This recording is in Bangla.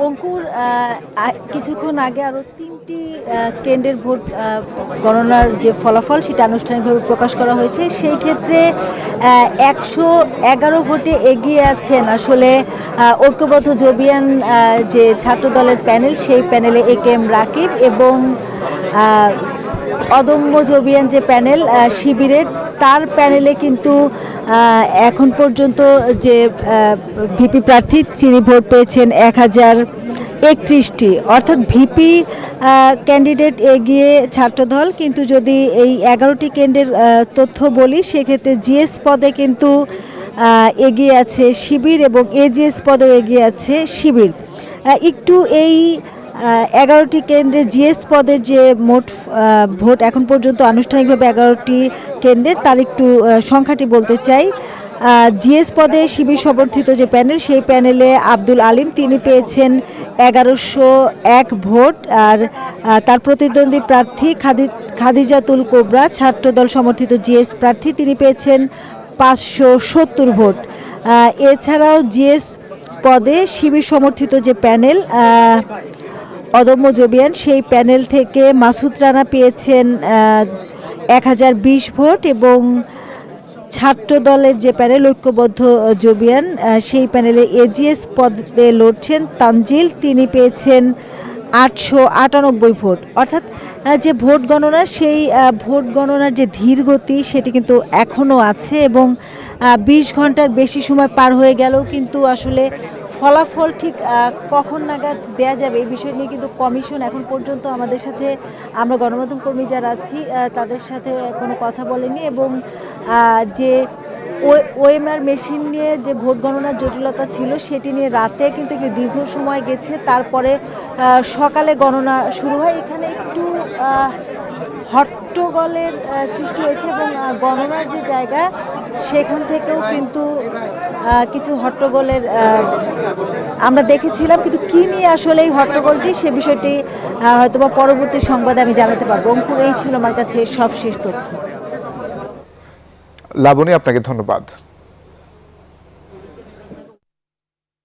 অঙ্কুর, কিছুক্ষণ আগে আরও ৩টি কেন্দ্রের ভোট গণনার যে ফলাফল সেটা আনুষ্ঠানিকভাবে প্রকাশ করা হয়েছে। সেই ক্ষেত্রে ১১১ ভোটে এগিয়ে আছেন আসলে ঐক্যবদ্ধ জবিয়ান যে ছাত্র দলের প্যানেল, সেই প্যানেলে এ.কে.এম. রাকিব এবং অদম্য জবিয়ান যে প্যানেল শিবিরের, তার প্যানেলে কিন্তু এখন পর্যন্ত যে ভিপি প্রার্থী তিনি ভোট পেয়েছেন ১,০৩১টি, অর্থাৎ ভিপি ক্যান্ডিডেট এগিয়ে ছাত্রদল। কিন্তু যদি এই ১১টি কেন্দ্রের তথ্য বলি, সেক্ষেত্রে জিএস পদে কিন্তু এগিয়ে আছে শিবির এবং এজিএস পদেও এগিয়ে আছে শিবির। একটু এই ১১টি কেন্দ্রে জিএস পদের যে মোট ভোট এখন পর্যন্ত আনুষ্ঠানিকভাবে ১১টি কেন্দ্রের, তার একটু সংখ্যাটি বলতে চাই। জিএস পদে শিবির সমর্থিত যে প্যানেল, সেই প্যানেলে আব্দুল আলিম তিনি পেয়েছেন ১১০১ ভোট, আর তার প্রতিদ্বন্দ্বী প্রার্থী খাদিজাতুল কোবরা ছাত্রদল সমর্থিত জিএস প্রার্থী, তিনি পেয়েছেন ৫৭০ ভোট। এছাড়াও জিএস পদে শিবির সমর্থিত যে প্যানেল অদম্য জবিয়ান, সেই প্যানেল থেকে মাসুদ রানা পেয়েছেন ১,০২০ ভোট এবং ছাত্র দলের যে প্যানেল ঐক্যবদ্ধ জবিয়ান, সেই প্যানেলে এজিএস পদে লড়ছেন তানজিল, তিনি পেয়েছেন ৮৯৮ ভোট। অর্থাৎ যে ভোট গণনা, সেই ভোট গণনার যে ধীর গতি সেটি কিন্তু এখনও আছে এবং ২০ ঘন্টার বেশি সময় পার হয়ে গেলেও কিন্তু আসলে ফলাফল ঠিক কখন নাগাদ দেয়া যাবে এই বিষয় নিয়ে কিন্তু কমিশন এখন পর্যন্ত আমাদের সাথে, আমরা গণমাধ্যম কর্মী যারা আছি তাদের সাথে কোনো কথা বলেনি। এবং যে ওএমআর মেশিন নিয়ে যে ভোট গণনার জটিলতা ছিল, সেটি নিয়ে রাতে কিন্তু একটু দীর্ঘ সময় গেছে, তারপরে সকালে গণনা শুরু হয়। এখানে একটু হট্টগোলের সৃষ্টি হয়েছে এবং গণনার যে জায়গা, সেখান থেকেও কিন্তু কিছু হট্টগোলের আমরা দেখেছিলাম। কিন্তু কী নিয়ে আসলে এই হট্টগোলটি, সে বিষয়টি হয়তোবা পরবর্তী সংবাদে আমি জানাতে পারবো। অঙ্কুর, এই ছিল আমার কাছে সবশেষ তথ্য। লাবণী, আপনাকে ধন্যবাদ।